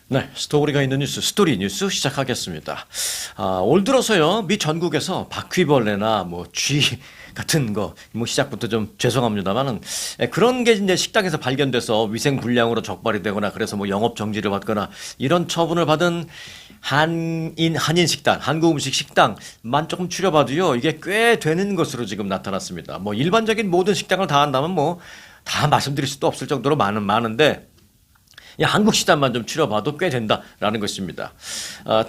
네, 스토리가 있는 뉴스, 스토리 뉴스 시작하겠습니다. 올 들어서요, 미 전국에서 바퀴벌레나 뭐 쥐 같은 거, 뭐 시작부터 좀 죄송합니다만은 그런 게 이제 식당에서 발견돼서 위생 불량으로 적발이 되거나 그래서 뭐 영업 정지를 받거나 이런 처분을 받은 한인 식당, 한국 음식 식당만 조금 추려봐도요, 이게 꽤 되는 것으로 지금 나타났습니다. 뭐 일반적인 모든 식당을 다 한다면 뭐 다 말씀드릴 수도 없을 정도로 많은데 이 한국 시장만 좀 추려봐도 꽤 된다라는 것입니다.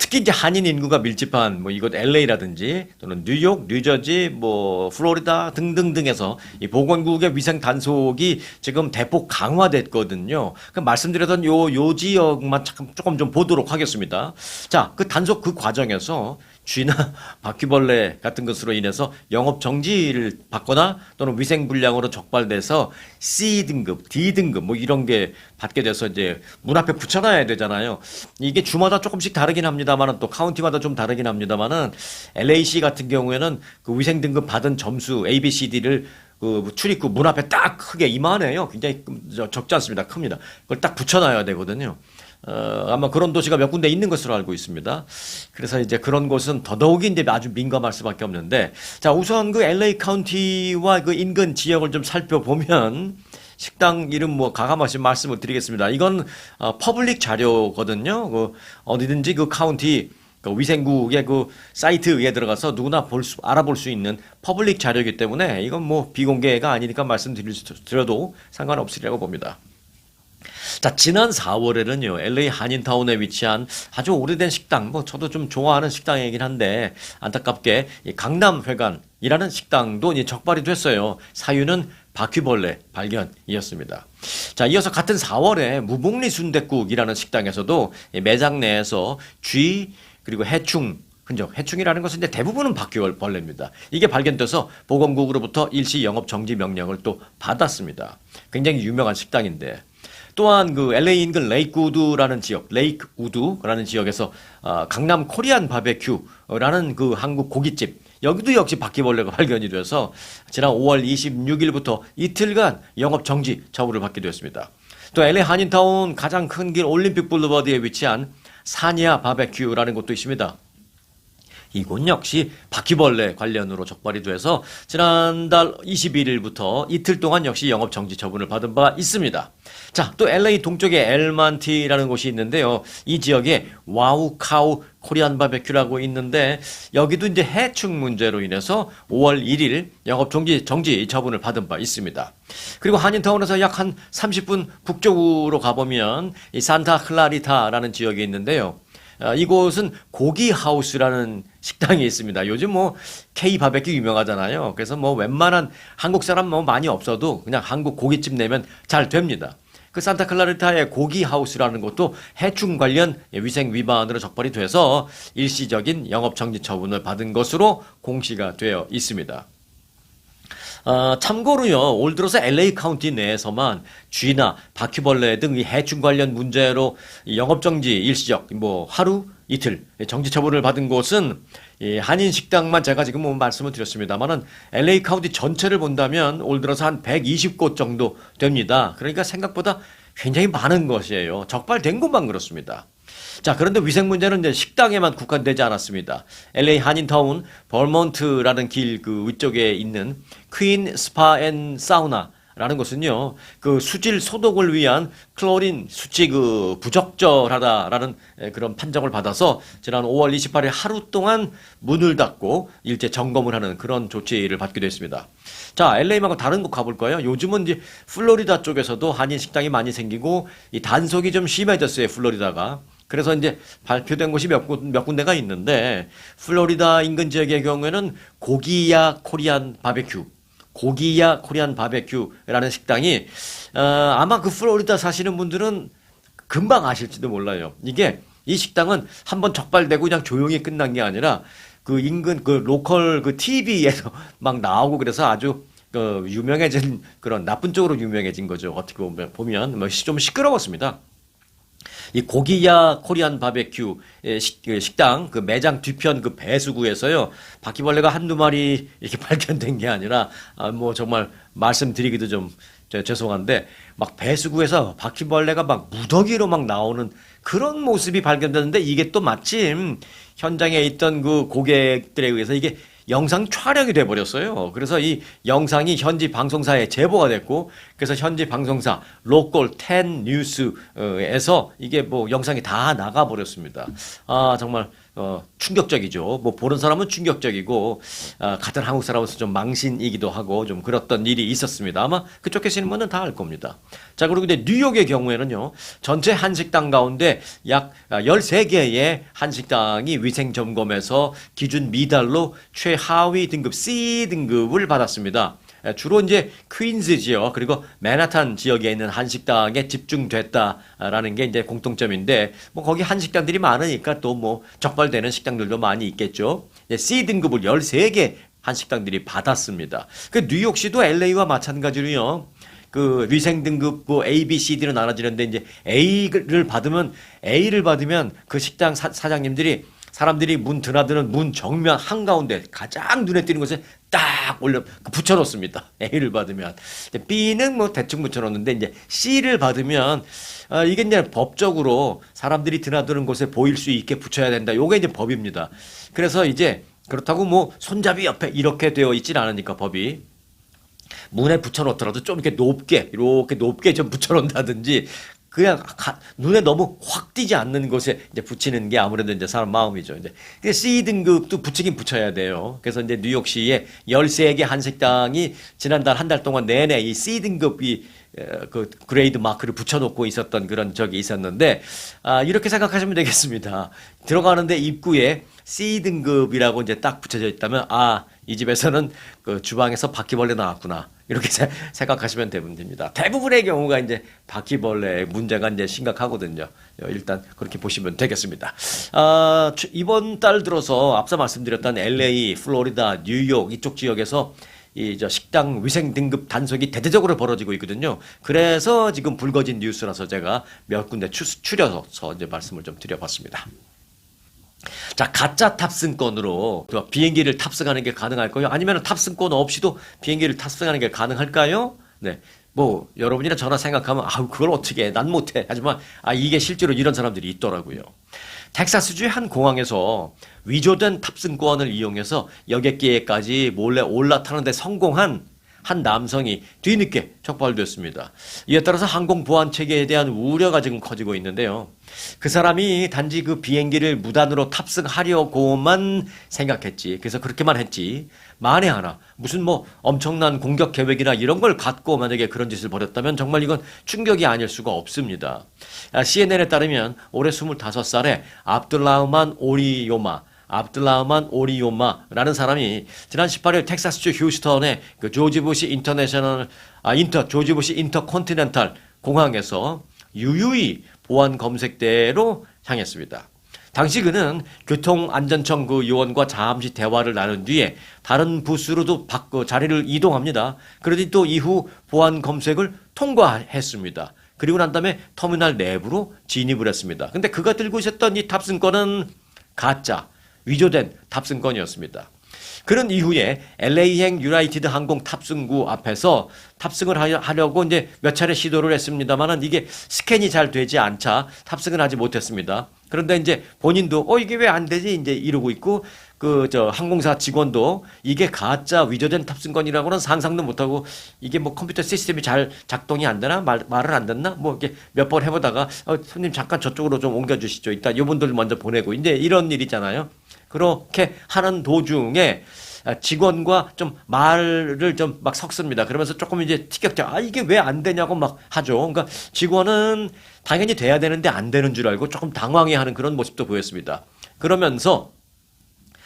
특히 이제 한인 인구가 밀집한 뭐 이곳 LA라든지 또는 뉴욕, 뉴저지, 뭐 플로리다 등등등에서 이 보건국의 위생 단속이 지금 대폭 강화됐거든요. 그 말씀드렸던 요 지역만 조금 좀 보도록 하겠습니다. 자, 그 단속 그 과정에서 쥐나 바퀴벌레 같은 것으로 인해서 영업 정지를 받거나 또는 위생 불량으로 적발돼서 C 등급, D 등급 뭐 이런 게 받게 돼서 이제 문 앞에 붙여놔야 되잖아요. 이게 주마다 조금씩 다르긴 합니다만은 또 카운티마다 좀 다르긴 합니다만은 LAC 같은 경우에는 그 위생 등급 받은 점수 A, B, C, D를 그 출입구 문 앞에 딱 크게 이만해요. 굉장히 적지 않습니다. 큽니다. 그걸 딱 붙여놔야 되거든요. 아마 그런 도시가 몇 군데 있는 것으로 알고 있습니다. 그래서 이제 그런 곳은 더더욱이 이제 아주 민감할 수밖에 없는데, 자, 우선 그 LA 카운티와 그 인근 지역을 좀 살펴보면, 식당 이름 뭐 가감하신 말씀을 드리겠습니다. 이건 퍼블릭 자료거든요. 그 어디든지 그 카운티 그 위생국의 그 사이트에 들어가서 누구나 알아볼 수 있는 퍼블릭 자료이기 때문에 이건 뭐 비공개가 아니니까 말씀드려도 상관없으리라고 봅니다. 자, 지난 4월에는요, LA 한인타운에 위치한 아주 오래된 식당, 뭐 저도 좀 좋아하는 식당이긴 한데 안타깝게 이 강남회관이라는 식당도 이제 적발이 됐어요. 사유는 바퀴벌레 발견이었습니다. 자, 이어서 같은 4월에 무복리 순댓국이라는 식당에서도 이 매장 내에서 쥐 그리고 해충 흔적, 해충이라는 것은 이제 대부분은 바퀴벌레입니다. 이게 발견돼서 보건국으로부터 일시 영업 정지 명령을 또 받았습니다. 굉장히 유명한 식당인데. 또한 그 LA 인근 레이크우드라는 지역, 레이크우드라는 지역에서 강남 코리안 바베큐라는 그 한국 고깃집 여기도 역시 바퀴벌레가 발견이 돼서 지난 5월 26일부터 이틀간 영업 정지 처분을 받게 되었습니다. 또 LA 한인타운 가장 큰 길 올림픽 블루버드에 위치한 사니아 바베큐라는 곳도 있습니다. 이곳 역시 바퀴벌레 관련으로 적발이 돼서 지난달 21일부터 이틀 동안 역시 영업 정지 처분을 받은 바 있습니다. 자, 또 LA 동쪽에 엘만티라는 곳이 있는데요. 이 지역에 와우카우 코리안 바베큐라고 있는데 여기도 이제 해충 문제로 인해서 5월 1일 영업 정지 처분을 받은 바 있습니다. 그리고 한인타운에서 약 한 30분 북쪽으로 가보면 이 산타 클라리타라는 지역이 있는데요. 이곳은 고기하우스라는 식당이 있습니다. 요즘 뭐 K 바베큐 유명하잖아요. 그래서 뭐 웬만한 한국 사람 뭐 많이 없어도 그냥 한국 고깃집 내면 잘 됩니다. 그 산타클라리타의 고기하우스라는 것도 해충 관련 위생 위반으로 적발이 돼서 일시적인 영업 정지 처분을 받은 것으로 공시가 되어 있습니다. 참고로요, 올 들어서 LA 카운티 내에서만 쥐나 바퀴벌레 등 이 해충 관련 문제로 영업정지 일시적, 뭐 하루, 이틀 정지 처분을 받은 곳은 이 한인 식당만 제가 지금 뭐 말씀을 드렸습니다만은 LA 카운티 전체를 본다면 올 들어서 한 120곳 정도 됩니다. 그러니까 생각보다 굉장히 많은 것이에요. 적발된 곳만 그렇습니다. 자, 그런데 위생 문제는 이제 식당에만 국한되지 않았습니다. LA 한인타운 벌몬트라는 길 그 위쪽에 있는 퀸 스파 앤 사우나라는 곳은요, 그 수질 소독을 위한 클로린 수치 그 부적절하다라는 그런 판정을 받아서 지난 5월 28일 하루 동안 문을 닫고 일제 점검을 하는 그런 조치를 받기도 했습니다. 자, LA 말고 다른 곳 가볼까요? 요즘은 이제 플로리다 쪽에서도 한인 식당이 많이 생기고 이 단속이 좀 심해졌어요, 플로리다가. 그래서 이제 발표된 곳이 몇 군데가 있는데 플로리다 인근 지역의 경우에는 고기야 코리안 바베큐라는 식당이 아마 그 플로리다 사시는 분들은 금방 아실지도 몰라요. 이게 이 식당은 한번 적발되고 그냥 조용히 끝난 게 아니라 그 인근 그 로컬 그 TV에서 막 나오고 그래서 아주 그 유명해진 그런 나쁜 쪽으로 유명해진 거죠. 어떻게 보면 뭐 좀 시끄러웠습니다. 이 고기야 코리안 바베큐 그 식당 그 매장 뒤편 그 배수구에서요 바퀴벌레가 한두 마리 이렇게 발견된 게 아니라 뭐 정말 말씀드리기도 좀 죄송한데 막 배수구에서 바퀴벌레가 막 무더기로 막 나오는 그런 모습이 발견되는데 이게 또 마침 현장에 있던 그 고객들에 의해서 이게 영상 촬영이 돼 버렸어요. 그래서 이 영상이 현지 방송사에 제보가 됐고, 그래서 현지 방송사 로컬 10 뉴스에서 이게 뭐 영상이 다 나가 버렸습니다. 아, 정말 충격적이죠. 뭐 보는 사람은 충격적이고, 같은 한국 사람으로서 좀 망신이기도 하고 좀 그랬던 일이 있었습니다. 아마 그쪽 계시는 분은 다 알 겁니다. 자, 그리고 이제 뉴욕의 경우에는요, 전체 한식당 가운데 약 13개의 한식당이 위생 점검에서 기준 미달로 최하위 등급 C 등급을 받았습니다. 주로 이제 퀸즈 지역 그리고 맨하탄 지역에 있는 한식당에 집중됐다라는 게 이제 공통점인데, 뭐 거기 한식당들이 많으니까 또 뭐 적발되는 식당들도 많이 있겠죠. C 등급을 13개 한식당들이 받았습니다. 그 뉴욕시도 LA와 마찬가지로요. 그 위생 등급 뭐 A, B, C, D로 나눠지는데 이제 A를 받으면 그 식당 사장님들이 사람들이 문 드나드는 문 정면 한가운데 가장 눈에 띄는 곳에 딱 붙여놓습니다. A를 받으면. B는 뭐 대충 붙여놓는데 이제 C를 받으면 이게 이제 법적으로 사람들이 드나드는 곳에 보일 수 있게 붙여야 된다. 요게 이제 법입니다. 그래서 이제 그렇다고 뭐 손잡이 옆에 이렇게 되어 있진 않으니까 법이. 문에 붙여놓더라도 좀 이렇게 높게 좀 붙여놓는다든지 그냥 눈에 너무 확 띄지 않는 곳에 이제 붙이는 게 아무래도 이제 사람 마음이죠. 이제 C 등급도 붙이긴 붙여야 돼요. 그래서 이제 뉴욕시에 13개 한식당이 지난달 한 달 동안 내내 이 C 등급이 그 그레이드 마크를 붙여놓고 있었던 그런 적이 있었는데, 이렇게 생각하시면 되겠습니다. 들어가는데 입구에 C 등급이라고 이제 딱 붙여져 있다면, 이 집에서는 그 주방에서 바퀴벌레 나왔구나. 이렇게 생각하시면 됩니다. 대부분의 경우가 이제 바퀴벌레 문제가 이제 심각하거든요. 일단 그렇게 보시면 되겠습니다. 이번 달 들어서 앞서 말씀드렸던 LA, 플로리다, 뉴욕 이쪽 지역에서 식당 위생 등급 단속이 대대적으로 벌어지고 있거든요. 그래서 지금 불거진 뉴스라서 제가 몇 군데 추려서 이제 말씀을 좀 드려봤습니다. 자, 가짜 탑승권으로 비행기를 탑승하는 게 가능할까요? 아니면 탑승권 없이도 비행기를 탑승하는 게 가능할까요? 네. 뭐 여러분이나 저나 생각하면 그걸 어떻게 해? 난 못해. 하지만 이게 실제로 이런 사람들이 있더라고요. 텍사스주의 한 공항에서 위조된 탑승권을 이용해서 여객기에까지 몰래 올라타는데 성공한 한 남성이 뒤늦게 적발되었습니다. 이에 따라서 항공 보안 체계에 대한 우려가 지금 커지고 있는데요. 그 사람이 단지 그 비행기를 무단으로 탑승하려고만 생각했지. 그래서 그렇게만 했지. 만에 하나 무슨 뭐 엄청난 공격 계획이나 이런 걸 갖고 만약에 그런 짓을 벌였다면 정말 이건 충격이 아닐 수가 없습니다. CNN에 따르면 올해 25살의 압둘라흐만 오리요마라는 사람이 지난 18일 텍사스주 휴스턴의 그 조지 부시 인터컨티넨탈 공항에서 유유히 보안 검색대로 향했습니다. 당시 그는 교통안전청 그 요원과 잠시 대화를 나눈 뒤에 다른 부스로도 자리를 이동합니다. 그러더니 또 이후 보안 검색을 통과했습니다. 그리고 난 다음에 터미널 내부로 진입을 했습니다. 근데 그가 들고 있었던 이 탑승권은 가짜, 위조된 탑승권이었습니다. 그런 이후에 LA행 유나이티드 항공 탑승구 앞에서 탑승을 하려고 이제 몇 차례 시도를 했습니다만은 이게 스캔이 잘 되지 않자 탑승을 하지 못했습니다. 그런데 이제 본인도 이게 왜 안 되지 이제 이러고 있고, 항공사 직원도 이게 가짜 위조된 탑승권이라고는 상상도 못하고 이게 뭐 컴퓨터 시스템이 잘 작동이 안 되나 말을 안 듣나 뭐 이렇게 몇 번 해보다가 손님 잠깐 저쪽으로 좀 옮겨주시죠. 일단 이분들 먼저 보내고 이제 이런 일이잖아요. 그렇게 하는 도중에 직원과 좀 말을 좀 막 섞습니다. 그러면서 조금 이제 티격태격, 이게 왜 안 되냐고 막 하죠. 그러니까 직원은 당연히 돼야 되는데 안 되는 줄 알고 조금 당황해하는 그런 모습도 보였습니다. 그러면서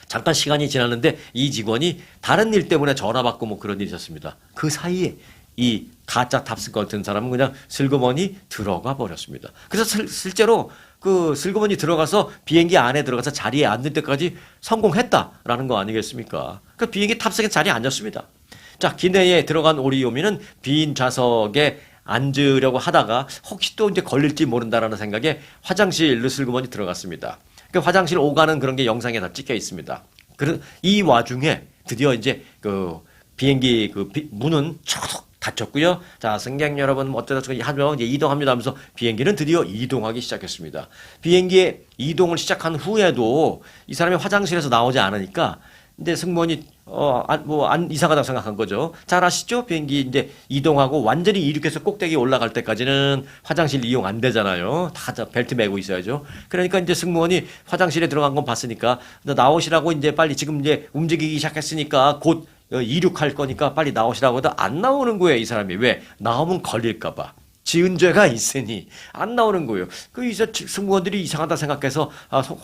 잠깐 시간이 지났는데 이 직원이 다른 일 때문에 전화 받고 뭐 그런 일이 있었습니다. 그 사이에 이 가짜 탑승권 든 사람은 그냥 슬그머니 들어가 버렸습니다. 그래서 실제로 그 슬그머니 들어가서 비행기 안에 들어가서 자리에 앉을 때까지 성공했다라는 거 아니겠습니까? 그 비행기 탑승에 자리에 앉았습니다. 자, 기내에 들어간 오리요미는 빈 좌석에 앉으려고 하다가 혹시 또 이제 걸릴지 모른다라는 생각에 화장실로 슬그머니 들어갔습니다. 그 화장실 오가는 그런 게 영상에 다 찍혀 있습니다. 이 와중에 드디어 이제 그 비행기 문은 다쳤고요. 자, 승객 여러분 어쩌다 하면 이제 이동합니다 하면서 비행기는 드디어 이동하기 시작했습니다. 비행기에 이동을 시작한 후에도 이 사람이 화장실에서 나오지 않으니까 근데 승무원이 이상하다고 생각한 거죠. 잘 아시죠? 비행기 이제 이동하고 완전히 이륙해서 꼭대기 올라갈 때까지는 화장실 이용 안 되잖아요. 다 벨트 매고 있어야죠. 그러니까 이제 승무원이 화장실에 들어간 건 봤으니까 나오시라고 이제 빨리 지금 이제 움직이기 시작했으니까 곧 이륙할 거니까 빨리 나오시라고 해도 안 나오는 거예요, 이 사람이. 왜? 나오면 걸릴까 봐. 지은 죄가 있으니 안 나오는 거예요. 그 이제 승무원들이 이상하다 생각해서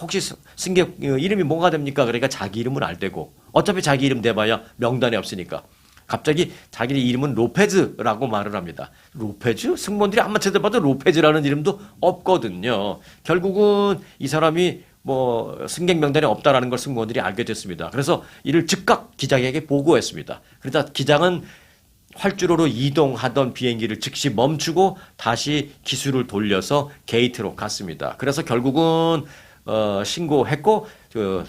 혹시 승객 이름이 뭐가 됩니까? 그러니까 자기 이름은 알 테고 어차피 자기 이름 대봐야 명단에 없으니까 갑자기 자기 이름은 로페즈라고 말을 합니다. 로페즈? 승무원들이 아무리 찾아봐도 로페즈라는 이름도 없거든요. 결국은 이 사람이 뭐 승객 명단에 없다라는 걸 승무원들이 알게 됐습니다. 그래서 이를 즉각 기장에게 보고했습니다. 그러다 기장은 활주로로 이동하던 비행기를 즉시 멈추고 다시 기술을 돌려서 게이트로 갔습니다. 그래서 결국은 신고했고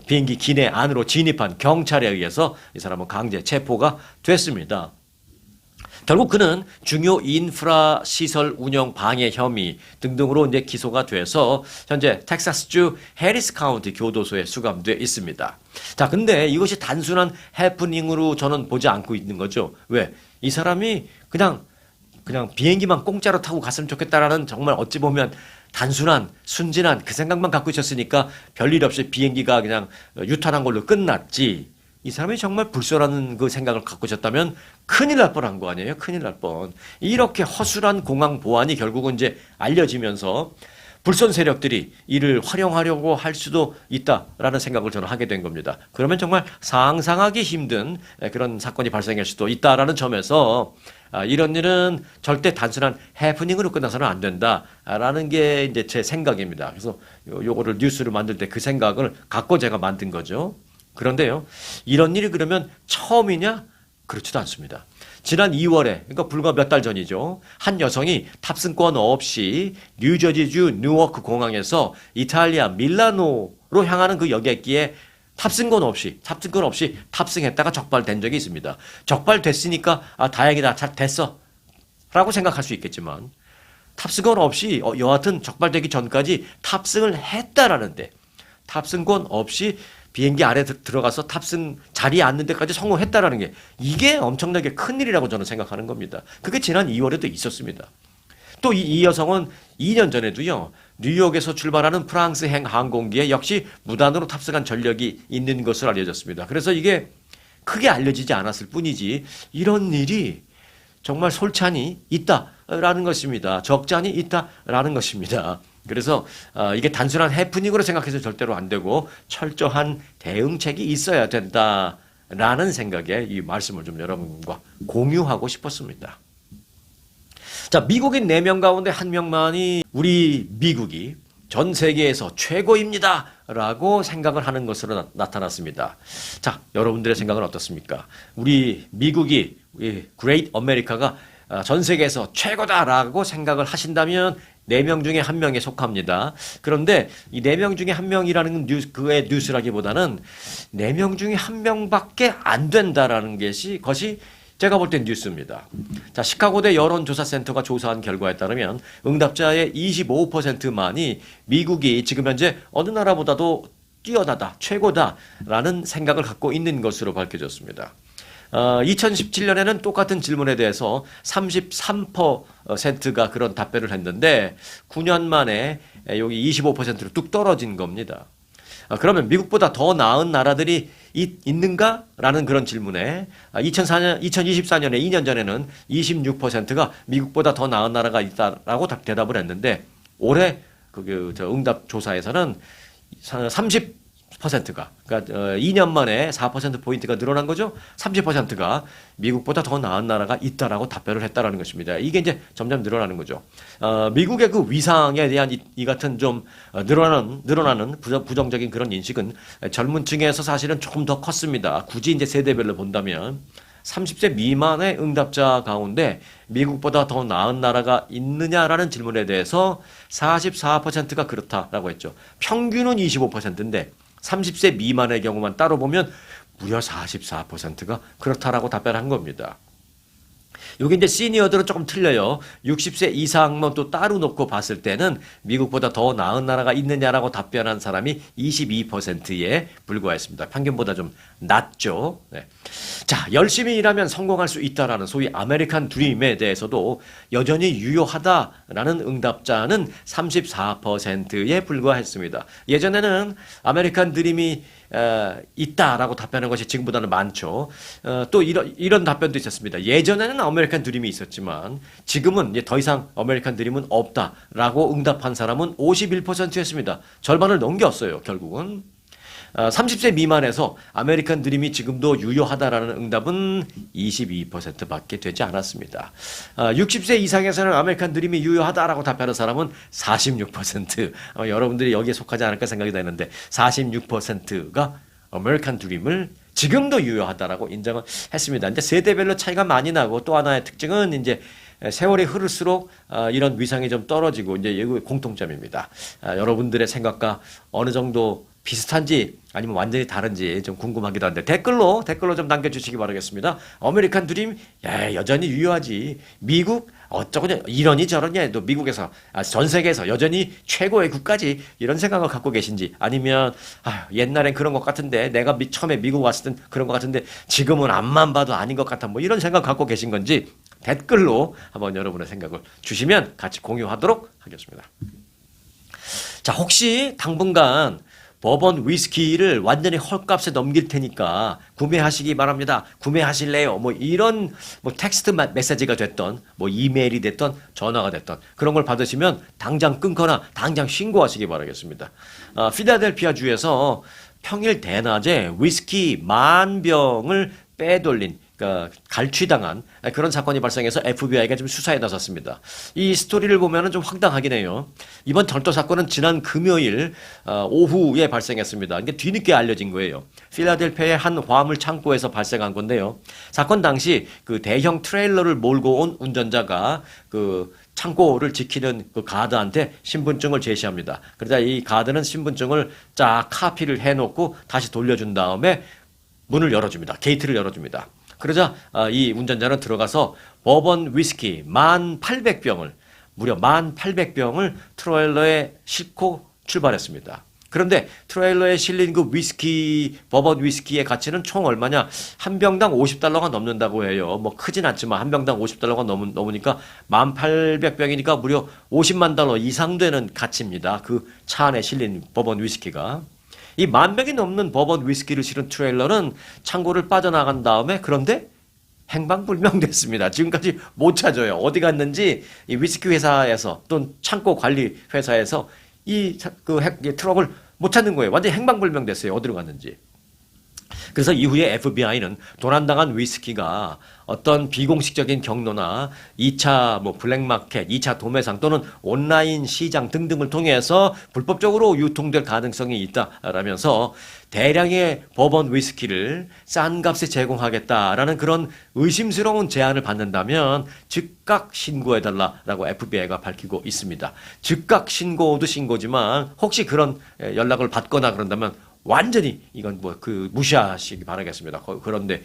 비행기 기내 안으로 진입한 경찰에 의해서 이 사람은 강제 체포가 됐습니다. 결국 그는 중요 인프라 시설 운영 방해 혐의 등등으로 이제 기소가 돼서 현재 텍사스주 해리스 카운티 교도소에 수감돼 있습니다. 자, 근데 이것이 단순한 해프닝으로 저는 보지 않고 있는 거죠. 왜? 이 사람이 그냥 비행기만 공짜로 타고 갔으면 좋겠다라는 정말 어찌 보면 단순한 순진한 그 생각만 갖고 있었으니까 별일 없이 비행기가 그냥 유탄한 걸로 끝났지. 이 사람이 정말 불쏘라는 그 생각을 갖고 있었다면 큰일 날 뻔한 거 아니에요? 큰일 날 뻔. 이렇게 허술한 공항 보안이 결국은 이제 알려지면서 불선 세력들이 이를 활용하려고 할 수도 있다라는 생각을 저는 하게 된 겁니다. 그러면 정말 상상하기 힘든 그런 사건이 발생할 수도 있다라는 점에서 이런 일은 절대 단순한 해프닝으로 끝나서는 안 된다라는 게 이제 제 생각입니다. 그래서 요거를 뉴스를 만들 때 그 생각을 갖고 제가 만든 거죠. 그런데요, 이런 일이 그러면 처음이냐? 그렇지도 않습니다. 지난 2월에, 그러니까 불과 몇 달 전이죠. 한 여성이 탑승권 없이 뉴저지주 뉴워크 공항에서 이탈리아 밀라노로 향하는 그 여객기에 탑승권 없이 탑승했다가 적발된 적이 있습니다. 적발됐으니까 다행이다, 잘 됐어 라고 생각할 수 있겠지만 탑승권 없이 여하튼 적발되기 전까지 탑승을 했다라는데 탑승권 없이 비행기 안에 들어가서 탑승 자리에 앉는 데까지 성공했다라는 게 이게 엄청나게 큰 일이라고 저는 생각하는 겁니다. 그게 지난 2월에도 있었습니다. 또 이 여성은 2년 전에도요, 뉴욕에서 출발하는 프랑스행 항공기에 역시 무단으로 탑승한 전력이 있는 것으로 알려졌습니다. 그래서 이게 크게 알려지지 않았을 뿐이지 이런 일이 정말 솔찬히 있다라는 것입니다. 적잖이 있다라는 것입니다. 그래서 이게 단순한 해프닝으로 생각해서 절대로 안 되고 철저한 대응책이 있어야 된다라는 생각에 이 말씀을 좀 여러분과 공유하고 싶었습니다. 자, 미국인 4명 가운데 1명만이 우리 미국이 전 세계에서 최고입니다 라고 생각을 하는 것으로 나타났습니다. 자, 여러분들의 생각은 어떻습니까? 우리 미국이 Great America가 전 세계에서 최고다라고 생각을 하신다면 4명 중에 1명에 속합니다. 그런데 이 4명 중에 1명이라는 그의 뉴스라기보다는 4명 중에 1명밖에 안 된다라는 것이 제가 볼 땐 뉴스입니다. 자, 시카고대 여론조사센터가 조사한 결과에 따르면 응답자의 25%만이 미국이 지금 현재 어느 나라보다도 뛰어나다, 최고다라는 생각을 갖고 있는 것으로 밝혀졌습니다. 2017년에는 똑같은 질문에 대해서 33%가 그런 답변을 했는데 9년 만에 여기 25%로 뚝 떨어진 겁니다. 그러면 미국보다 더 나은 나라들이 있는가라는 그런 질문에 2024년에 2년 전에는 26%가 미국보다 더 나은 나라가 있다라고 대답을 했는데 올해 응답 조사에서는 30%가 그러니까 2년 만에 4%포인트가 늘어난 거죠. 30%가 미국보다 더 나은 나라가 있다라고 답변을 했다라는 것입니다. 이게 이제 점점 늘어나는 거죠. 미국의 그 위상에 대한 이 같은 좀 늘어나는 부정적인 그런 인식은 젊은 층에서 사실은 조금 더 컸습니다. 굳이 이제 세대별로 본다면 30세 미만의 응답자 가운데 미국보다 더 나은 나라가 있느냐라는 질문에 대해서 44%가 그렇다라고 했죠. 평균은 25%인데 30세 미만의 경우만 따로 보면 무려 44%가 그렇다라고 답변한 겁니다. 요게 이제 시니어들은 조금 틀려요. 60세 이상만 또 따로 놓고 봤을 때는 미국보다 더 나은 나라가 있느냐라고 답변한 사람이 22%에 불과했습니다. 평균보다 좀 낮죠. 네. 자, 열심히 일하면 성공할 수 있다라는 소위 아메리칸 드림에 대해서도 여전히 유효하다라는 응답자는 34%에 불과했습니다. 예전에는 아메리칸 드림이 있다라고 답하는 것이 지금보다는 많죠. 또 이런 답변도 있었습니다. 예전에는 아메리칸 드림이 있었지만 지금은 이제 더 이상 아메리칸 드림은 없다라고 응답한 사람은 51%였습니다. 절반을 넘겼어요, 결국은. 30세 미만에서 아메리칸 드림이 지금도 유효하다라는 응답은 22%밖에 되지 않았습니다. 60세 이상에서는 아메리칸 드림이 유효하다라고 답하는 사람은 46%. 여러분들이 여기에 속하지 않을까 생각이 되는데 46%가 아메리칸 드림을 지금도 유효하다라고 인정을 했습니다. 이제 세대별로 차이가 많이 나고 또 하나의 특징은 이제 세월이 흐를수록 이런 위상이 좀 떨어지고 이제 이거 공통점입니다. 여러분들의 생각과 어느 정도 비슷한지 아니면 완전히 다른지 좀 궁금하기도 한데 댓글로 좀 남겨주시기 바라겠습니다. 아메리칸 드림 여전히 유효하지. 미국 어쩌고냐 이러니 저러니 해도 미국에서 전 세계에서 여전히 최고의 국가지 이런 생각을 갖고 계신지 아니면 옛날엔 그런 것 같은데 내가 처음에 미국 왔을 땐 그런 것 같은데 지금은 앞만 봐도 아닌 것 같아 뭐 이런 생각 갖고 계신 건지 댓글로 한번 여러분의 생각을 주시면 같이 공유하도록 하겠습니다. 자, 혹시 당분간 버번 위스키를 완전히 헐값에 넘길 테니까 구매하시기 바랍니다. 구매하실래요? 뭐 이런 뭐 텍스트 메시지가 됐던 뭐 이메일이 됐던 전화가 됐던 그런 걸 받으시면 당장 끊거나 당장 신고하시기 바라겠습니다. 필라델피아 주에서 평일 대낮에 위스키 10,000병을 빼돌린 그러니까 갈취당한 그런 사건이 발생해서 FBI가 지금 수사에 나섰습니다. 이 스토리를 보면은 좀 황당하긴 해요. 이번 절도 사건은 지난 금요일 오후에 발생했습니다. 이게 뒤늦게 알려진 거예요. 필라델피아의 한 화물 창고에서 발생한 건데요. 사건 당시 그 대형 트레일러를 몰고 온 운전자가 그 창고를 지키는 그 가드한테 신분증을 제시합니다. 그러자 이 가드는 신분증을 쫙 카피를 해놓고 다시 돌려준 다음에 문을 열어줍니다. 게이트를 열어줍니다. 그러자 이 운전자는 들어가서 버번 위스키 1,800병을 무려 1,800병을 트레일러에 싣고 출발했습니다. 그런데 트레일러에 실린 그 위스키 버번 위스키의 가치는 총 얼마냐? 한 병당 $50가 넘는다고 해요. 뭐 크진 않지만 한 병당 $50가 넘으니까 1,800병이니까 무려 $500,000 이상 되는 가치입니다. 그 차 안에 실린 버번 위스키가. 이 10,000병이 넘는 버번 위스키를 실은 트레일러는 창고를 빠져나간 다음에 그런데 행방불명됐습니다. 지금까지 못 찾아요. 어디 갔는지 이 위스키 회사에서 또는 창고 관리 회사에서 이 트럭을 못 찾는 거예요. 완전히 행방불명됐어요. 어디로 갔는지. 그래서 이후에 FBI는 도난당한 위스키가 어떤 비공식적인 경로나 2차 뭐 블랙마켓, 2차 도매상 또는 온라인 시장 등등을 통해서 불법적으로 유통될 가능성이 있다라면서 대량의 버번 위스키를 싼 값에 제공하겠다라는 그런 의심스러운 제안을 받는다면 즉각 신고해달라라고 FBI가 밝히고 있습니다. 즉각 신고도 신고지만 혹시 그런 연락을 받거나 그런다면 완전히 이건 뭐 무시하시기 바라겠습니다. 그런데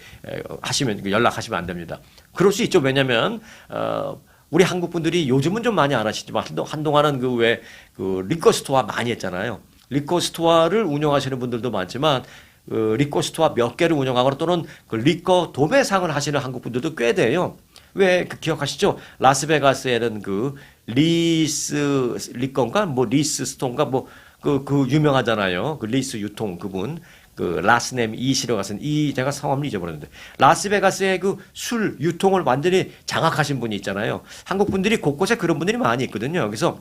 하시면 연락하시면 안 됩니다. 그럴 수 있죠. 왜냐면 우리 한국 분들이 요즘은 좀 많이 안 하시지만 한동안은 그 리커 스토어 많이 했잖아요. 리커 스토어를 운영하시는 분들도 많지만 리커 스토어 몇 개를 운영하거나 또는 그 리커 도매상을 하시는 한국 분들도 꽤 돼요. 왜 기억하시죠? 라스베가스에는 그 리스 리커인가 뭐 리스 스토어인가 뭐 그 유명하잖아요. 그 리스 유통 그분. 그 라스넴 이시로 가신 제가 성함을 잊어버렸는데 라스베가스의 그 술 유통을 완전히 장악하신 분이 있잖아요. 한국 분들이 곳곳에 그런 분들이 많이 있거든요. 그래서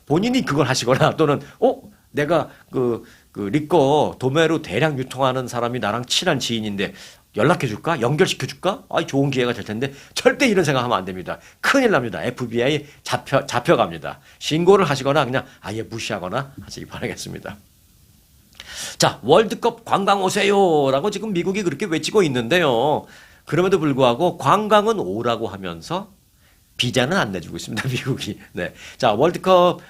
본인이 그걸 하시거나 또는 내가 그 리커 도매로 대량 유통하는 사람이 나랑 친한 지인인데 연락해 줄까? 연결시켜 줄까? 좋은 기회가 될 텐데 절대 이런 생각하면 안 됩니다. 큰일 납니다. FBI 잡혀갑니다. 신고를 하시거나 그냥 아예 무시하거나 하시기 바라겠습니다. 자, 월드컵 관광 오세요라고 지금 미국이 그렇게 외치고 있는데요. 그럼에도 불구하고 관광은 오라고 하면서 비자는 안 내주고 있습니다. 미국이. 네. 자, 월드컵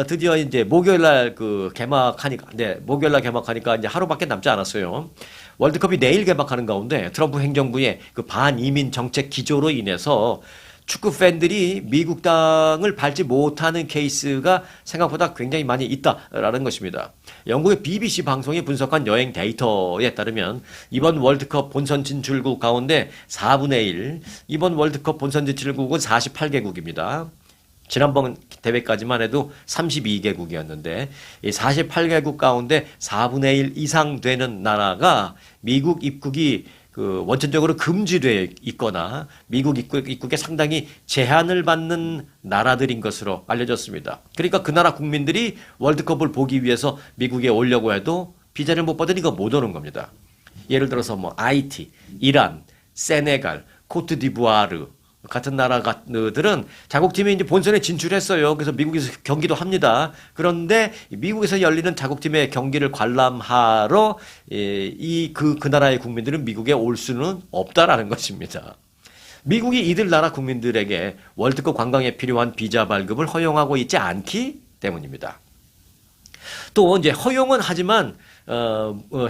드디어 이제 목요일날 그 개막하니까, 네, 목요일날 개막하니까 이제 하루밖에 남지 않았어요. 월드컵이 내일 개막하는 가운데 트럼프 행정부의 그 반이민 정책 기조로 인해서 축구 팬들이 미국 땅을 밟지 못하는 케이스가 생각보다 굉장히 많이 있다라는 것입니다. 영국의 BBC 방송이 분석한 여행 데이터에 따르면 이번 월드컵 본선 진출국 가운데 4분의 1, 이번 월드컵 본선 진출국은 48개국입니다. 지난번 대회까지만 해도 32개국이었는데 이 48개국 가운데 4분의 1 이상 되는 나라가 미국 입국이 그 원천적으로 금지되어 있거나 미국 입국에 상당히 제한을 받는 나라들인 것으로 알려졌습니다. 그러니까 그 나라 국민들이 월드컵을 보기 위해서 미국에 오려고 해도 비자를 못 받으니까 못 오는 겁니다. 예를 들어서 뭐 아이티, 이란, 세네갈, 코트디부아르 같은 나라들은 자국팀이 이제 본선에 진출했어요. 그래서 미국에서 경기도 합니다. 그런데 미국에서 열리는 자국팀의 경기를 관람하러 그 나라의 국민들은 미국에 올 수는 없다라는 것입니다. 미국이 이들 나라 국민들에게 월드컵 관광에 필요한 비자 발급을 허용하고 있지 않기 때문입니다. 또 이제 허용은 하지만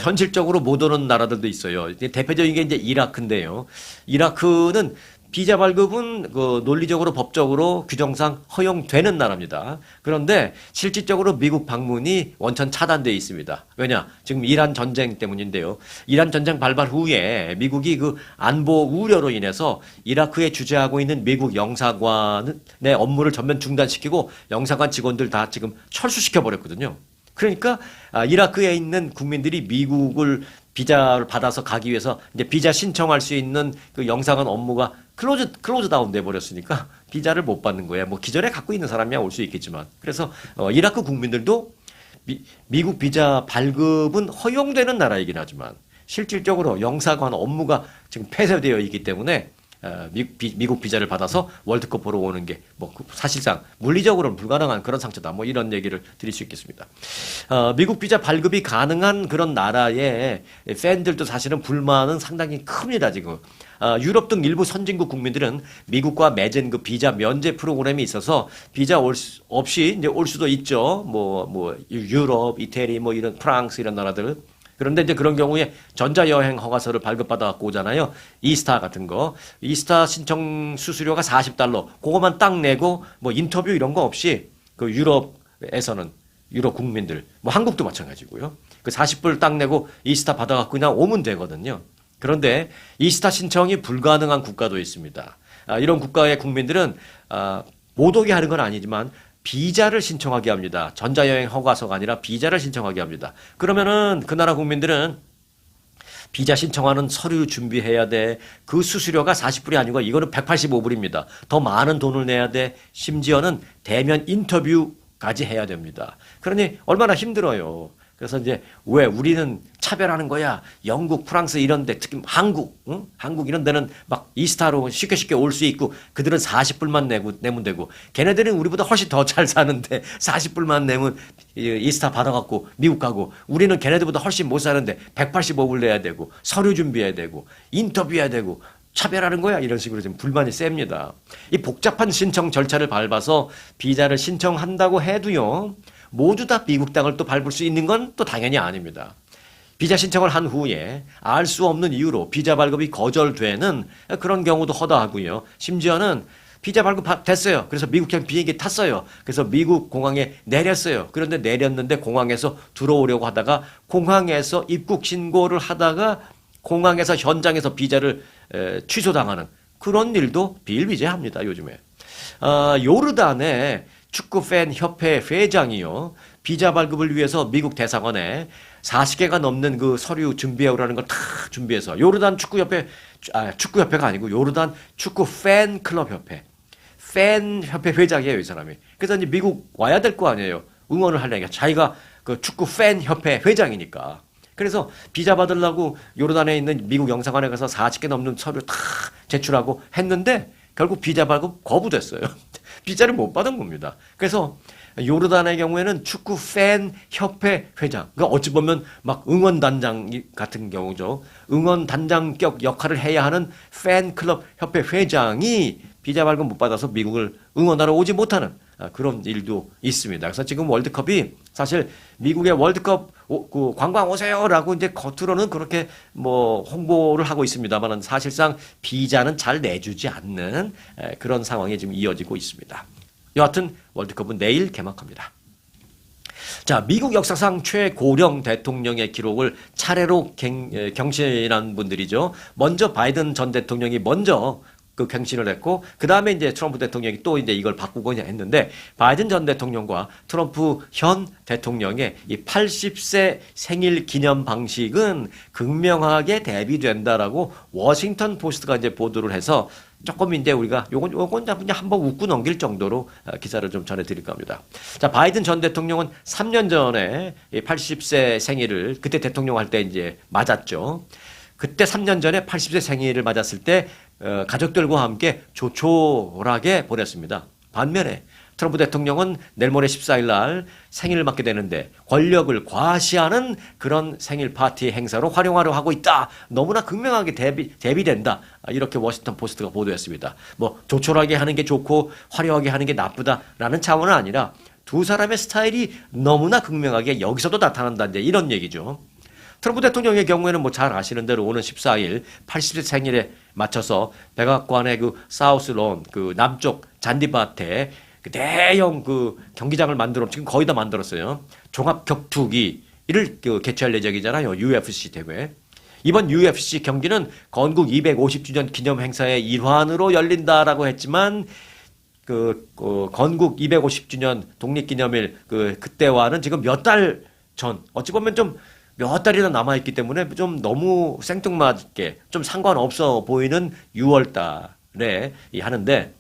현실적으로 못 오는 나라들도 있어요. 대표적인 게 이제 이라크인데요. 이라크는 비자 발급은 그 논리적으로 법적으로 규정상 허용되는 나라입니다. 그런데 실질적으로 미국 방문이 원천 차단되어 있습니다. 왜냐? 지금 이란 전쟁 때문인데요. 이란 전쟁 발발 후에 미국이 그 안보 우려로 인해서 이라크에 주재하고 있는 미국 영사관의 업무를 전면 중단시키고 영사관 직원들 다 지금 철수시켜 버렸거든요. 그러니까 이라크에 있는 국민들이 미국을 비자를 받아서 가기 위해서 이제 비자 신청할 수 있는 그 영사관 업무가 클로즈 다운 돼 버렸으니까 비자를 못 받는 거예요. 뭐 기존에 갖고 있는 사람이야 올 수 있겠지만. 그래서 이라크 국민들도 미국 비자 발급은 허용되는 나라이긴 하지만 실질적으로 영사관 업무가 지금 폐쇄되어 있기 때문에 미국 비자를 받아서 월드컵 보러 오는 게 뭐 사실상 물리적으로는 불가능한 그런 상태다. 뭐 이런 얘기를 드릴 수 있겠습니다. 미국 비자 발급이 가능한 그런 나라의 팬들도 사실은 불만은 상당히 큽니다. 지금. 유럽 등 일부 선진국 국민들은 미국과 맺은 그 비자 면제 프로그램이 있어서 비자 없이 이제 올 수도 있죠. 뭐 유럽, 이태리, 뭐 이런 프랑스 이런 나라들. 그런데 이제 그런 경우에 전자여행 허가서를 발급받아 갖고 오잖아요. 이스타 같은 거. 이스타 신청 수수료가 $40. 그거만 딱 내고 뭐 인터뷰 이런 거 없이 그 유럽에서는 유럽 국민들, 뭐 한국도 마찬가지고요. 그 $40 딱 내고 이스타 받아 갖고 그냥 오면 되거든요. 그런데 이스타 신청이 불가능한 국가도 있습니다. 이런 국가의 국민들은 못 오게 하는 건 아니지만 비자를 신청하게 합니다. 전자여행 허가서가 아니라 비자를 신청하게 합니다. 그러면은 그 나라 국민들은 비자 신청하는 서류 준비해야 돼. 그 수수료가 $40이 아니고 이거는 $185입니다. 더 많은 돈을 내야 돼. 심지어는 대면 인터뷰까지 해야 됩니다. 그러니 얼마나 힘들어요. 그래서 이제 왜 우리는 차별하는 거야. 영국, 프랑스 이런 데 특히 한국, 응? 한국 이런 데는 막 이스타로 쉽게 올 수 있고 그들은 $40만 내면 되고 걔네들은 우리보다 훨씬 더 잘 사는데 $40만 내면 이스타 받아갖고 미국 가고 우리는 걔네들보다 훨씬 못 사는데 $185 내야 되고 서류 준비해야 되고 인터뷰해야 되고 차별하는 거야 이런 식으로 좀 불만이 셉니다. 이 복잡한 신청 절차를 밟아서 비자를 신청한다고 해도요. 모두 다 미국 땅을 또 밟을 수 있는 건 또 당연히 아닙니다. 비자 신청을 한 후에 알 수 없는 이유로 비자 발급이 거절되는 그런 경우도 허다하고요. 심지어는 비자 발급 됐어요. 그래서 미국행 비행기 탔어요. 그래서 미국 공항에 내렸어요. 그런데 내렸는데 공항에서 들어오려고 하다가 공항에서 입국 신고를 하다가 공항에서 현장에서 비자를 취소당하는 그런 일도 비일비재합니다. 요즘에. 요르단의 축구 팬 협회 회장이요. 비자 발급을 위해서 미국 대사관에 40개가 넘는 그 서류 준비해 오라는 걸 다 준비해서 요르단 축구협회가 아니고 요르단 축구 팬 클럽 협회. 팬 협회 회장이에요, 이 사람이. 그래서 이제 미국 와야 될 거 아니에요. 응원을 하려니까 자기가 그 축구 팬 협회 회장이니까. 그래서 비자 받으려고 요르단에 있는 미국 영사관에 가서 40개 넘는 서류 다 제출하고 했는데 결국 비자 발급 거부됐어요. 비자를 못 받은 겁니다. 그래서 요르단의 경우에는 축구 팬 협회 회장, 그러니까 어찌 보면 막 응원단장 같은 경우죠. 응원단장격 역할을 해야 하는 팬클럽 협회 회장이 비자 발급 못 받아서 미국을 응원하러 오지 못하는 그런 일도 있습니다. 그래서 지금 월드컵이 사실 미국의 월드컵 그 관광 오세요라고 이제 겉으로는 그렇게 뭐 홍보를 하고 있습니다만은 사실상 비자는 잘 내주지 않는 그런 상황이 지금 이어지고 있습니다. 여하튼 월드컵은 내일 개막합니다. 자, 미국 역사상 최고령 대통령의 기록을 차례로 경신한 분들이죠. 먼저 바이든 전 대통령이 먼저 그 갱신을 했고, 그 다음에 이제 트럼프 대통령이 또 이제 이걸 바꾸고 했는데, 바이든 전 대통령과 트럼프 현 대통령의 이 80세 생일 기념 방식은 극명하게 대비된다라고 워싱턴 포스트가 이제 보도를 해서 조금 이제 우리가 요건 그냥 한번 웃고 넘길 정도로 기사를 좀 전해드릴까 합니다. 자, 바이든 전 대통령은 3년 전에 80세 생일을 그때 대통령 할 때 이제 맞았죠. 그때 3년 전에 80세 생일을 맞았을 때 가족들과 함께 조촐하게 보냈습니다. 반면에 트럼프 대통령은 내일 모레 14일 날 생일을 맞게 되는데 권력을 과시하는 그런 생일 파티 행사로 활용하려 하고 있다. 너무나 극명하게 대비된다. 이렇게 워싱턴 포스트가 보도했습니다. 뭐 조촐하게 하는 게 좋고 화려하게 하는 게 나쁘다라는 차원은 아니라 두 사람의 스타일이 너무나 극명하게 여기서도 나타난다. 이제 이런 얘기죠. 트럼프 대통령의 경우에는 뭐 잘 아시는 대로 오는 14일 80세 생일에 맞춰서 백악관의 그 사우스론 그 남쪽 잔디밭에 그 대형 그 경기장을 만들어 지금 거의 다 만들었어요. 종합 격투기를 개최할 예정이잖아요. UFC 대회. 이번 UFC 경기는 건국 250주년 기념 행사의 일환으로 열린다라고 했지만 건국 250주년 독립기념일 그때와는 지금 몇 달 전 어찌 보면 좀 몇 달이나 남아있기 때문에 좀 너무 생뚱맞게 좀 상관없어 보이는 6월 달에 하는데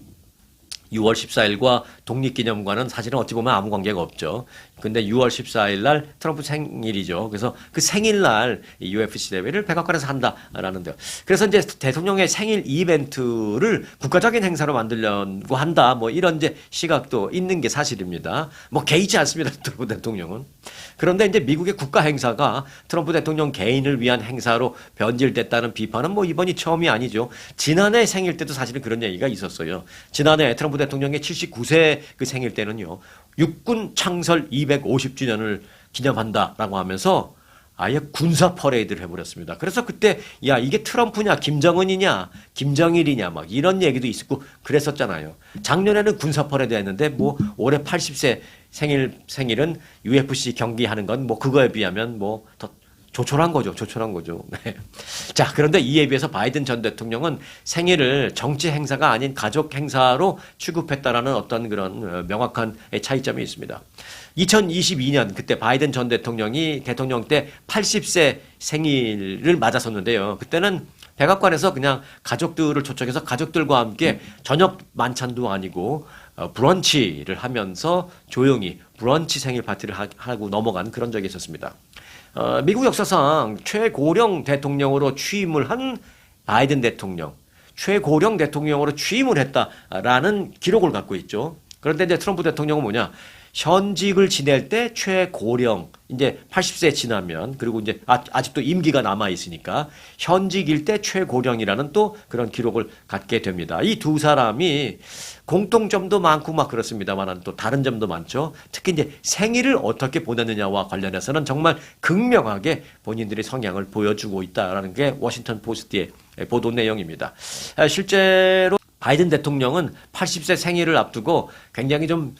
6월 14일과 독립기념관은 사실은 어찌 보면 아무 관계가 없죠. 근데 6월 14일 날 트럼프 생일이죠. 그래서 그 생일날 UFC 대회를 백악관에서 한다라는데요. 그래서 이제 대통령의 생일 이벤트를 국가적인 행사로 만들려고 한다. 뭐 이런 이제 시각도 있는 게 사실입니다. 뭐 개의치 않습니다. 트럼프 대통령은. 그런데 이제 미국의 국가 행사가 트럼프 대통령 개인을 위한 행사로 변질됐다는 비판은 뭐 이번이 처음이 아니죠. 지난해 생일 때도 사실은 그런 얘기가 있었어요. 지난해 트럼프 대통령의 79세 그 생일 때는요. 육군 창설 250주년을 기념한다라고 하면서 아예 군사 퍼레이드를 해버렸습니다. 그래서 그때 야 이게 트럼프냐 김정은이냐 김정일이냐 막 이런 얘기도 있었고 그랬었잖아요. 작년에는 군사 퍼레이드 했는데 뭐 올해 80세 생일은 UFC 경기하는 건 뭐 그거에 비하면 뭐 더 조촐한 거죠. 조촐한 거죠. 네. 자, 그런데 이에 비해서 바이든 전 대통령은 생일을 정치 행사가 아닌 가족 행사로 취급했다라는 어떤 그런 명확한 차이점이 있습니다. 2022년 그때 바이든 전 대통령이 대통령 때 80세 생일을 맞았었는데요. 그때는 백악관에서 그냥 가족들을 초청해서 가족들과 함께 저녁 만찬도 아니고 브런치를 하면서 조용히 브런치 생일 파티를 하고 넘어간 그런 적이 있었습니다. 미국 역사상 최고령 대통령으로 취임을 한 바이든 대통령, 최고령 대통령으로 취임을 했다라는 기록을 갖고 있죠. 그런데 이제 트럼프 대통령은 뭐냐? 현직을 지낼 때 최고령, 이제 80세 지나면, 그리고 이제 아직도 임기가 남아있으니까 현직일 때 최고령이라는 또 그런 기록을 갖게 됩니다. 이 두 사람이 공통점도 많고 막 그렇습니다만 또 다른 점도 많죠. 특히 이제 생일을 어떻게 보냈느냐와 관련해서는 정말 극명하게 본인들의 성향을 보여주고 있다라는 게 워싱턴 포스트의 보도 내용입니다. 실제로 바이든 대통령은 80세 생일을 앞두고 굉장히 좀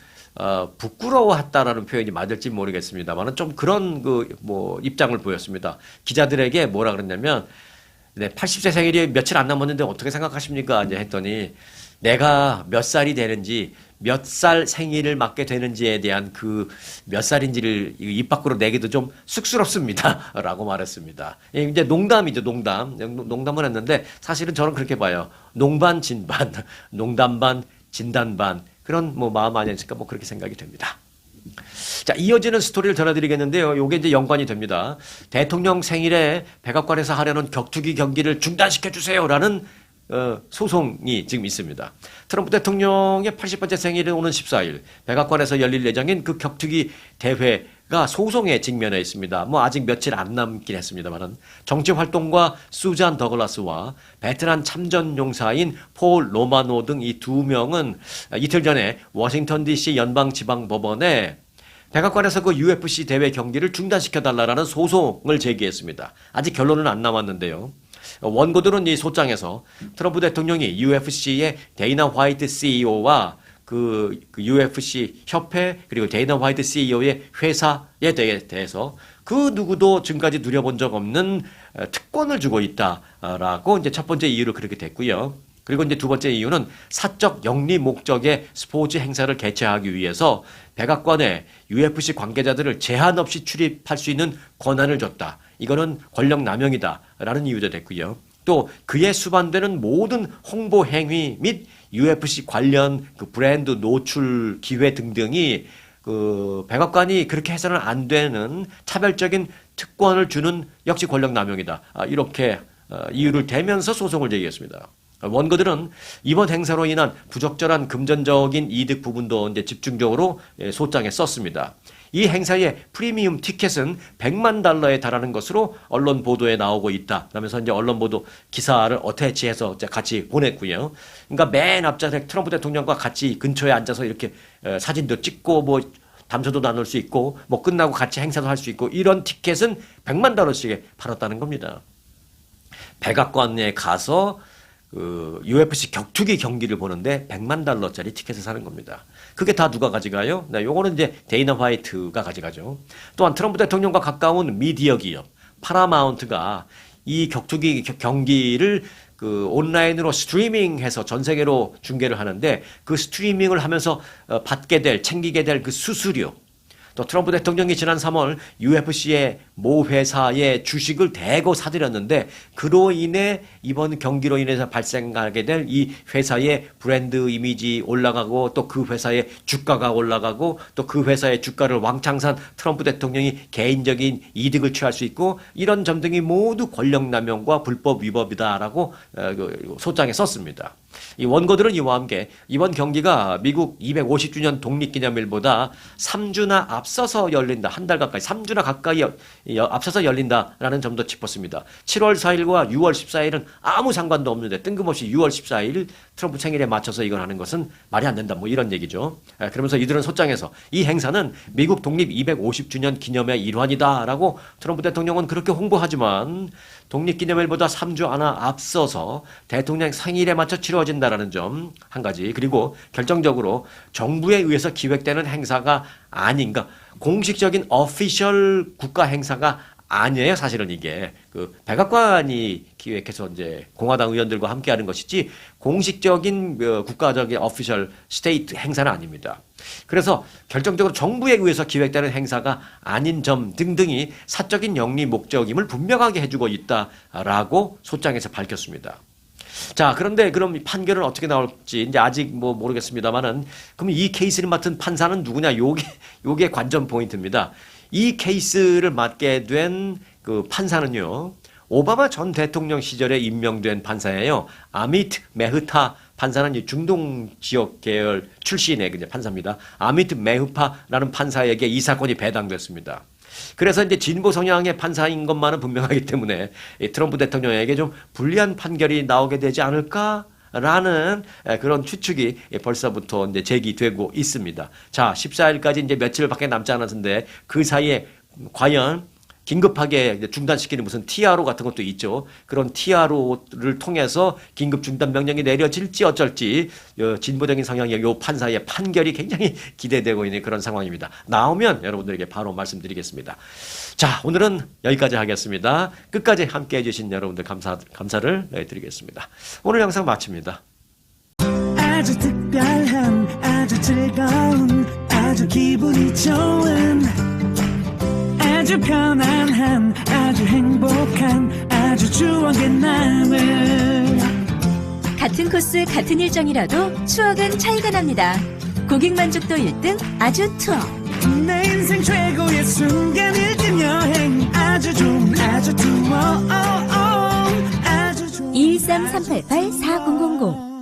부끄러워했다라는 표현이 맞을지 모르겠습니다만 좀 그런 입장을 보였습니다. 기자들에게 뭐라 그랬냐면, 네, 80세 생일이 며칠 안 남았는데 어떻게 생각하십니까? 이제 했더니 내가 몇 살이 되는지, 몇 살 생일을 맞게 되는지에 대한 그 몇 살인지를 입 밖으로 내기도 좀 쑥스럽습니다. 라고 말했습니다. 이제 농담이죠, 농담. 농담을 했는데 사실은 저는 그렇게 봐요. 농반, 진반, 농담 반, 진단 반. 그런 마음 아니었을까 그렇게 생각이 됩니다. 자, 이어지는 스토리를 전해드리겠는데요. 요게 이제 연관이 됩니다. 대통령 생일에 백악관에서 하려는 격투기 경기를 중단시켜 주세요라는 소송이 지금 있습니다. 트럼프 대통령의 80번째 생일은 오는 14일 백악관에서 열릴 예정인 그 격투기 대회 가 소송에 직면해 있습니다. 뭐 아직 며칠 안 남긴 했습니다만은 정치 활동과 수잔 더글라스와 베테랑 참전 용사인 폴 로마노 등 이 두 명은 이틀 전에 워싱턴 DC 연방지방법원에 백악관에서 그 UFC 대회 경기를 중단시켜달라는 소송을 제기했습니다. 아직 결론은 안 남았는데요. 원고들은 이 소장에서 트럼프 대통령이 UFC의 데이나 화이트 CEO와 그 UFC 협회 그리고 데이나 화이트 CEO의 회사에 대해서 그 누구도 지금까지 누려본 적 없는 특권을 주고 있다라고 이제 첫 번째 이유를 그렇게 됐고요. 그리고 이제 두 번째 이유는 사적 영리 목적의 스포츠 행사를 개최하기 위해서 백악관에 UFC 관계자들을 제한 없이 출입할 수 있는 권한을 줬다. 이거는 권력 남용이다라는 이유도 됐고요. 또 그에 수반되는 모든 홍보 행위 및 UFC 관련 그 브랜드 노출 기회 등등이 그 백악관이 그렇게 해서는 안 되는 차별적인 특권을 주는 역시 권력 남용이다. 이렇게 이유를 대면서 소송을 제기했습니다. 원고들은 이번 행사로 인한 부적절한 금전적인 이득 부분도 이제 집중적으로 소장에 썼습니다. 이 행사의 프리미엄 티켓은 100만 달러에 달하는 것으로 언론 보도에 나오고 있다. 그러면서 이제 언론 보도 기사를 어태치해서 같이 보냈고요. 그러니까 맨 앞자리에 트럼프 대통령과 같이 근처에 앉아서 이렇게 사진도 찍고 뭐 담소도 나눌 수 있고 뭐 끝나고 같이 행사도 할 수 있고 이런 티켓은 100만 달러씩에 팔았다는 겁니다. 백악관에 가서 그 UFC 격투기 경기를 보는데 100만 달러짜리 티켓을 사는 겁니다. 그게 다 누가 가져가요? 네, 요거는 이제 데이나 화이트가 가져가죠. 또한 트럼프 대통령과 가까운 미디어 기업 파라마운트가 이 격투기 경기를 그 온라인으로 스트리밍해서 전 세계로 중계를 하는데 그 스트리밍을 하면서 받게 될 챙기게 될 그 수수료 또 트럼프 대통령이 지난 3월 UFC의 모 회사의 주식을 대거 사들였는데 그로 인해 이번 경기로 인해서 발생하게 될 이 회사의 브랜드 이미지 올라가고 또 그 회사의 주가가 올라가고 또 그 회사의 주가를 왕창 산 트럼프 대통령이 개인적인 이득을 취할 수 있고 이런 점 등이 모두 권력남용과 불법 위법이다라고 소장에 썼습니다. 이 원고들은 이와 함께 이번 경기가 미국 250주년 독립기념일보다 3주나 앞서서 열린다. 한 달 가까이 3주나 가까이 앞서서 열린다라는 점도 짚었습니다. 7월 4일과 6월 14일은 아무 상관도 없는데 뜬금없이 6월 14일 트럼프 생일에 맞춰서 이걸 하는 것은 말이 안 된다. 뭐 이런 얘기죠. 그러면서 이들은 소장에서 이 행사는 미국 독립 250주년 기념의 일환이다라고 트럼프 대통령은 그렇게 홍보하지만 독립기념일보다 3주 하나 앞서서 대통령 생일에 맞춰 치러진다라는 점 한 가지 그리고 결정적으로 정부에 의해서 기획되는 행사가 아닌가 공식적인 어피셜 국가 행사가 아니에요. 사실은 이게 그 백악관이 기획해서 이제 공화당 의원들과 함께하는 것이지 공식적인 국가적인 어피셜 스테이트 행사는 아닙니다. 그래서 결정적으로 정부에 의해서 기획되는 행사가 아닌 점 등등이 사적인 영리 목적임을 분명하게 해주고 있다라고 소장에서 밝혔습니다. 자, 그런데 그럼 판결은 어떻게 나올지 이제 아직 뭐 모르겠습니다만은 그럼 이 케이스를 맡은 판사는 누구냐? 요게 관전 포인트입니다. 이 케이스를 맡게 된 그 판사는요. 오바마 전 대통령 시절에 임명된 판사예요. 아미트 메흐타 판사는 중동 지역 계열 출신의 그냥 판사입니다. 아미트 메흐파라는 판사에게 이 사건이 배당됐습니다. 그래서 이제 진보 성향의 판사인 것만은 분명하기 때문에 트럼프 대통령에게 좀 불리한 판결이 나오게 되지 않을까라는 그런 추측이 벌써부터 이제 제기되고 있습니다. 자, 14일까지 이제 며칠밖에 남지 않았는데 그 사이에 과연 긴급하게 중단시키는 무슨 TRO 같은 것도 있죠. 그런 TRO를 통해서 긴급 중단 명령이 내려질지 어쩔지 진보적인 성향의 요 판사의 판결이 굉장히 기대되고 있는 그런 상황입니다. 나오면 여러분들에게 바로 말씀드리겠습니다. 자, 오늘은 여기까지 하겠습니다. 끝까지 함께 해주신 여러분들 감사를 드리겠습니다. 오늘 영상 마칩니다. 아주 특별한 아주 즐거운 아주 기분이 좋은 아주 편안한 아주 행복한 아주 추억의 남을 같은 코스 같은 일정이라도 추억은 차이가 납니다. 고객 만족도 1등 아주 투어 내 인생 최고의 순간 1등 여행 아주 좋은 아주 투어 213-388-4000